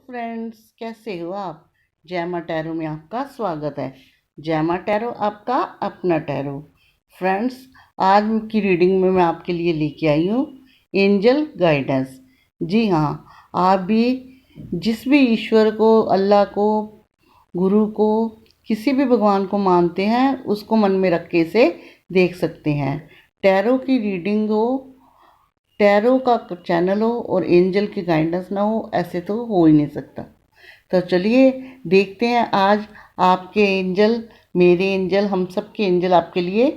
Friends, कैसे हो आप। जैमा टैरो में आपका स्वागत है। जैमा टैरो आपका अपना टैरो। फ्रेंड्स, आज की रीडिंग में मैं आपके लिए लेके आई हूँ एंजल गाइडेंस। जी हाँ, आप भी जिस भी ईश्वर को, अल्लाह को, गुरु को, किसी भी भगवान को मानते हैं उसको मन में रख के इसे देख सकते हैं। टैरो की रीडिंग हो, टैरो का चैनल हो और एंजल की गाइडेंस ना हो, ऐसे तो हो ही नहीं सकता। तो चलिए देखते हैं आज आपके एंजल, मेरे एंजल, हम सब के एंजल आपके लिए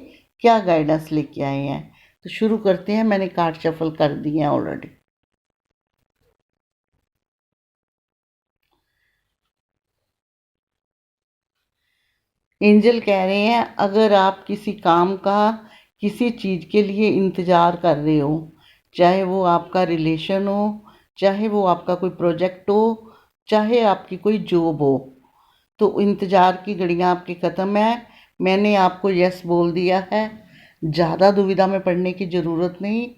क्या गाइडेंस लेके आए हैं। तो शुरू करते हैं। मैंने कार्ड शफल कर दिए हैं ऑलरेडी। एंजल कह रहे हैं, अगर आप किसी काम का, किसी चीज़ के लिए इंतज़ार कर रहे हो, चाहे वो आपका रिलेशन हो, चाहे वो आपका कोई प्रोजेक्ट हो, चाहे आपकी कोई जॉब हो, तो इंतज़ार की घड़ियाँ आपकी ख़त्म है। मैंने आपको यस बोल दिया है। ज़्यादा दुविधा में पड़ने की ज़रूरत नहीं,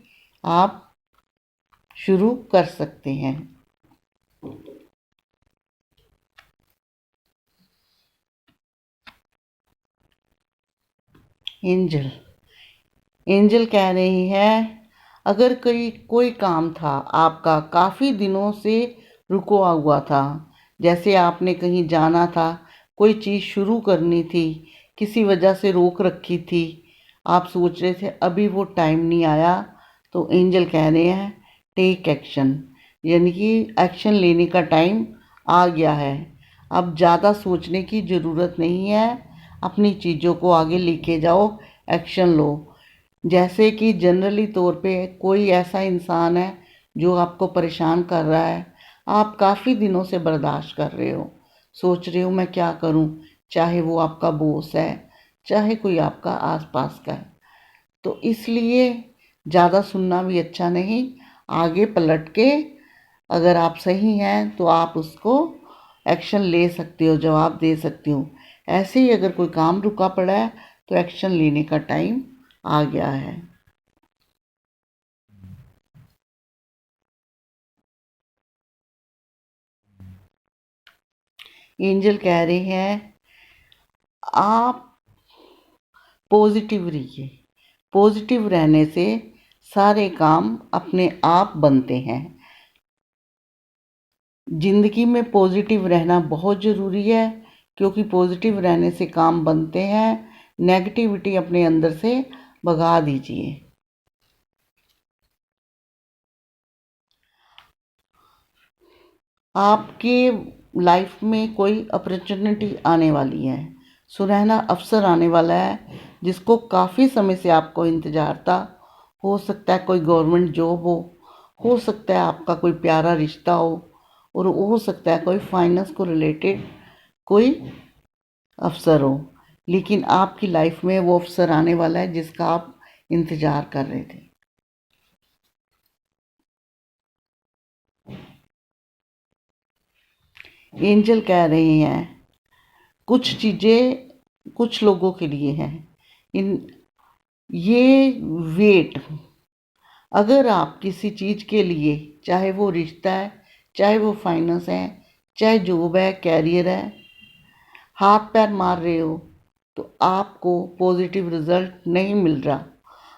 आप शुरू कर सकते हैं। एंजल एंजल कह रही है, अगर कोई काम था आपका, काफ़ी दिनों से रुका हुआ था, जैसे आपने कहीं जाना था, कोई चीज़ शुरू करनी थी, किसी वजह से रोक रखी थी, आप सोच रहे थे अभी वो टाइम नहीं आया, तो एंजल कह रहे हैं टेक एक्शन, यानी कि एक्शन लेने का टाइम आ गया है। अब ज़्यादा सोचने की ज़रूरत नहीं है, अपनी चीज़ों को आगे लेके जाओ, एक्शन लो। जैसे कि जनरली तौर पे कोई ऐसा इंसान है जो आपको परेशान कर रहा है, आप काफ़ी दिनों से बर्दाश्त कर रहे हो, सोच रहे हो मैं क्या करूं, चाहे वो आपका बॉस है, चाहे कोई आपका आसपास का है। तो इसलिए ज़्यादा सुनना भी अच्छा नहीं। आगे पलट के अगर आप सही हैं तो आप उसको एक्शन ले सकते हो, जवाब दे सकते हो। ऐसे ही अगर कोई काम रुका पड़ा है तो एक्शन लेने का टाइम आ गया है। एंजल कह रहे हैं, आप पॉजिटिव रहिए। पॉजिटिव रहने से सारे काम अपने आप बनते हैं। ज़िंदगी में पॉजिटिव रहना बहुत ज़रूरी है, क्योंकि पॉजिटिव रहने से काम बनते हैं। नेगेटिविटी अपने अंदर से भगा दीजिए। आपके लाइफ में कोई अपॉर्चुनिटी आने वाली है, सुनहरा अवसर आने वाला है, जिसको काफ़ी समय से आपको इंतज़ार था। हो सकता है कोई गवर्नमेंट जॉब हो सकता है आपका कोई प्यारा रिश्ता और हो सकता है कोई फाइनेंस को रिलेटेड कोई अवसर हो, लेकिन आपकी लाइफ में वो अवसर आने वाला है जिसका आप इंतज़ार कर रहे थे। एंजल कह रहे हैं, कुछ चीज़ें कुछ लोगों के लिए हैं, इन ये वेट, अगर आप किसी चीज़ के लिए, चाहे वो रिश्ता है, चाहे वो फाइनेंस है, चाहे जॉब है, कैरियर है, हाथ पैर मार रहे हो, तो आपको पॉजिटिव रिजल्ट नहीं मिल रहा।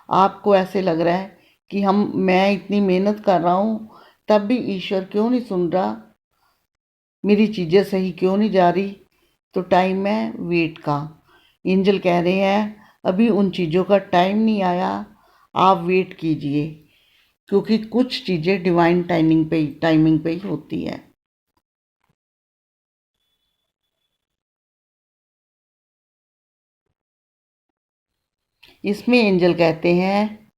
आपको ऐसे लग रहा है कि मैं इतनी मेहनत कर रहा हूँ, तब भी ईश्वर क्यों नहीं सुन रहा, मेरी चीज़ें सही क्यों नहीं जा रही। तो टाइम है वेट का। एंजल कह रहे हैं, अभी उन चीज़ों का टाइम नहीं आया, आप वेट कीजिए, क्योंकि कुछ चीज़ें डिवाइन टाइमिंग पे ही होती है। इसमें एंजल कहते हैं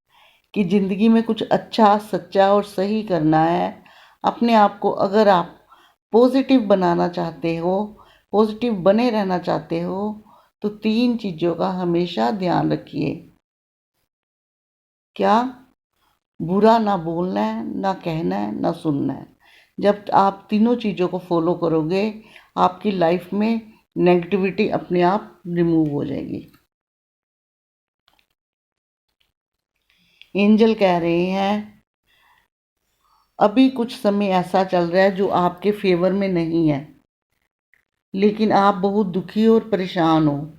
कि ज़िंदगी में कुछ अच्छा, सच्चा और सही करना है। अपने आप को अगर आप पॉजिटिव बनाना चाहते हो, पॉजिटिव बने रहना चाहते हो, तो 3 चीज़ों का हमेशा ध्यान रखिए। क्या? बुरा ना बोलना है, ना कहना है, ना सुनना है। जब आप तीनों चीज़ों को फॉलो करोगे, आपकी लाइफ में नेगेटिविटी अपने आप रिमूव हो जाएगी। एंजल कह रहे हैं, अभी कुछ समय ऐसा चल रहा है जो आपके फेवर में नहीं है, लेकिन आप बहुत दुखी और परेशान हो।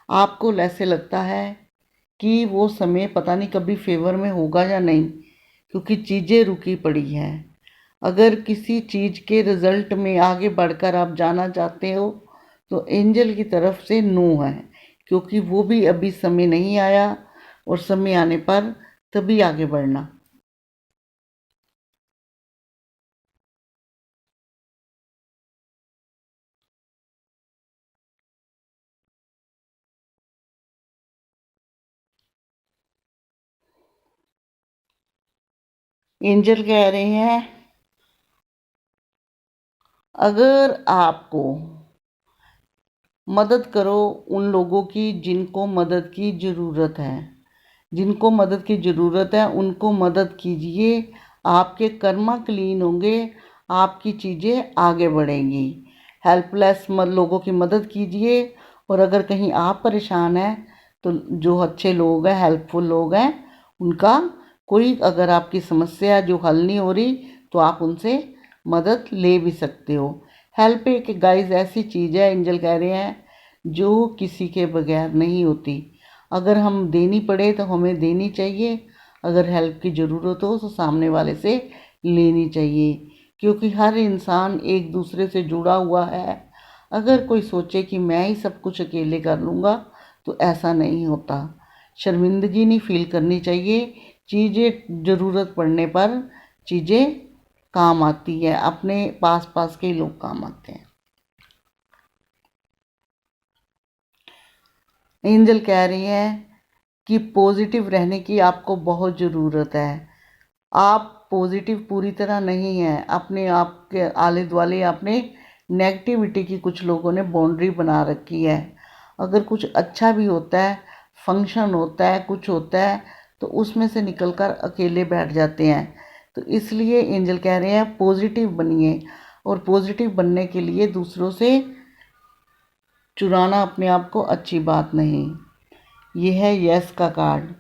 आपको ऐसे लगता है कि वो समय पता नहीं कभी फेवर में होगा या नहीं, क्योंकि चीज़ें रुकी पड़ी हैं। अगर किसी चीज़ के रिजल्ट में आगे बढ़कर आप जाना चाहते हो तो एंजल की तरफ से नो है, क्योंकि वो भी अभी समय नहीं आया, और समय आने पर तभी आगे बढ़ना। एंजल कह रहे हैं, अगर आपको मदद करो उन लोगों की जिनको मदद की ज़रूरत है, जिनको मदद की ज़रूरत है उनको मदद कीजिए। आपके कर्मा क्लीन होंगे, आपकी चीज़ें आगे बढ़ेंगी। हेल्पलेस लोगों की मदद कीजिए। और अगर कहीं आप परेशान हैं तो जो अच्छे लोग हैं, हेल्पफुल लोग हैं, उनका कोई अगर आपकी समस्या जो हल नहीं हो रही तो आप उनसे मदद ले भी सकते हो। हेल्प एक गाइस ऐसी चीज़ है, एंजल कह रहे हैं, जो किसी के बगैर नहीं होती। अगर हम देनी पड़े तो हमें देनी चाहिए, अगर हेल्प की ज़रूरत हो तो सामने वाले से लेनी चाहिए, क्योंकि हर इंसान एक दूसरे से जुड़ा हुआ है। अगर कोई सोचे कि मैं ही सब कुछ अकेले कर लूँगा तो ऐसा नहीं होता। शर्मिंदगी नहीं फील करनी चाहिए। चीज़ें ज़रूरत पड़ने पर चीज़ें काम आती है, अपने पास पास के लोग काम आते हैं। एंजल कह रही हैं कि पॉजिटिव रहने की आपको बहुत ज़रूरत है। आप पॉजिटिव पूरी तरह नहीं हैं। अपने आप के आले दुआले अपने नेगेटिविटी की कुछ लोगों ने बाउंड्री बना रखी है। अगर कुछ अच्छा भी होता है, फंक्शन होता है, कुछ होता है, तो उसमें से निकलकर अकेले बैठ जाते हैं। तो इसलिए एंजल कह रहे हैं पॉजिटिव बनिए, और पॉजिटिव बनने के लिए दूसरों से चुराना अपने आप को अच्छी बात नहीं। ये है यस का कार्ड।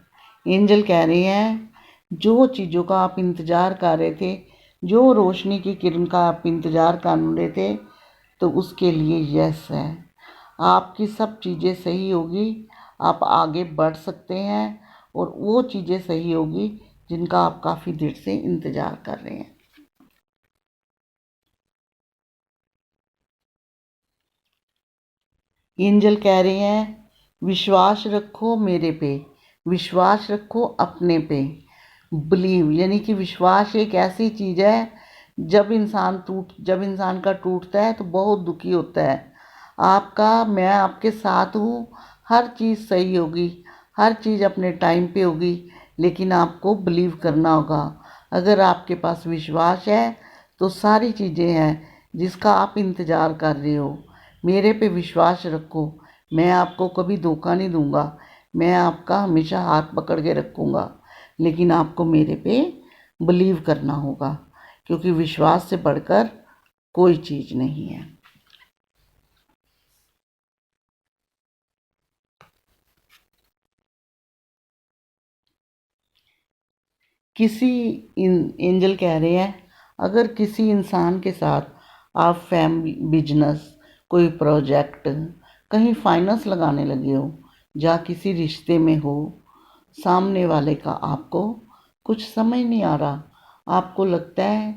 एंजल कह रहे हैं जो चीज़ों का आप इंतज़ार कर रहे थे, जो रोशनी की किरण का आप इंतज़ार कर रहे थे, तो उसके लिए यस है। आपकी सब चीज़ें सही होगी, आप आगे बढ़ सकते हैं, और वो चीज़ें सही होगी जिनका आप काफ़ी देर से इंतज़ार कर रहे हैं। एंजल कह रहे हैं विश्वास रखो मेरे पे, विश्वास रखो अपने पे। बिलीव यानी कि विश्वास एक ऐसी चीज़ है, जब इंसान का टूटता है तो बहुत दुखी होता है। आपका मैं आपके साथ हूँ, हर चीज़ सही होगी, हर चीज़ अपने टाइम पे होगी, लेकिन आपको बिलीव करना होगा। अगर आपके पास विश्वास है तो सारी चीज़ें हैं जिसका आप इंतज़ार कर रहे हो। मेरे पे विश्वास रखो, मैं आपको कभी धोखा नहीं दूंगा, मैं आपका हमेशा हाथ पकड़ के रखूँगा, लेकिन आपको मेरे पे बिलीव करना होगा, क्योंकि विश्वास से बढ़कर कोई चीज़ नहीं है। किसी एंजल कह रहे हैं अगर किसी इंसान के साथ आप फैमिली, बिजनेस, कोई प्रोजेक्ट, कहीं फाइनेंस लगाने लगे हो, या किसी रिश्ते में हो, सामने वाले का आपको कुछ समझ नहीं आ रहा, आपको लगता है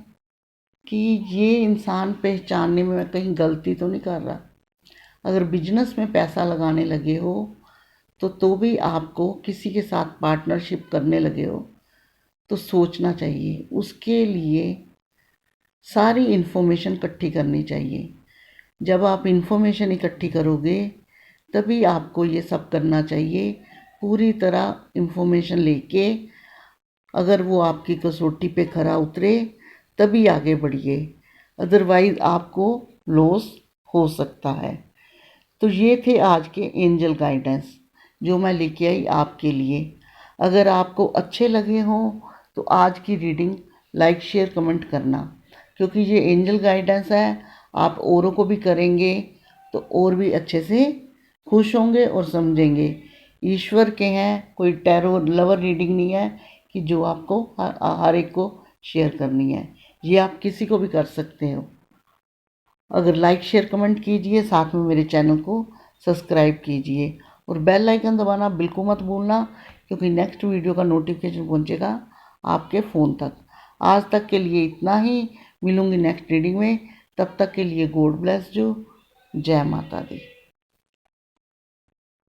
कि ये इंसान पहचानने में मैं कहीं गलती तो नहीं कर रहा। अगर बिजनेस में पैसा लगाने लगे हो तो भी आपको किसी के साथ पार्टनरशिप करने लगे हो तो सोचना चाहिए, उसके लिए सारी इन्फॉर्मेशन इकट्ठी करनी चाहिए। जब आप इन्फॉर्मेशन इकट्ठी करोगे तभी आपको ये सब करना चाहिए। पूरी तरह इन्फॉर्मेशन लेके अगर वो आपकी कसौटी पे खरा उतरे तभी आगे बढ़िए, अदरवाइज आपको लॉस हो सकता है। तो ये थे आज के एंजल गाइडेंस जो मैं लेके आई आपके लिए। अगर आपको अच्छे लगे हों तो आज की रीडिंग लाइक, शेयर, कमेंट करना, क्योंकि ये एंजल गाइडेंस है। आप औरों को भी करेंगे तो और भी अच्छे से खुश होंगे और समझेंगे। ईश्वर के हैं, कोई टैरो लवर रीडिंग नहीं है कि जो आपको हर एक को शेयर करनी है। ये आप किसी को भी कर सकते हो। अगर लाइक शेयर कमेंट कीजिए, साथ में मेरे चैनल को सब्सक्राइब कीजिए और बेल आइकन दबाना बिल्कुल मत भूलना, क्योंकि नेक्स्ट वीडियो का नोटिफिकेशन पहुंचेगा आपके फ़ोन तक। आज तक के लिए इतना ही, मिलूंगी नेक्स्ट रीडिंग में। तब तक के लिए गॉड ब्लेस यू। जय माता दी।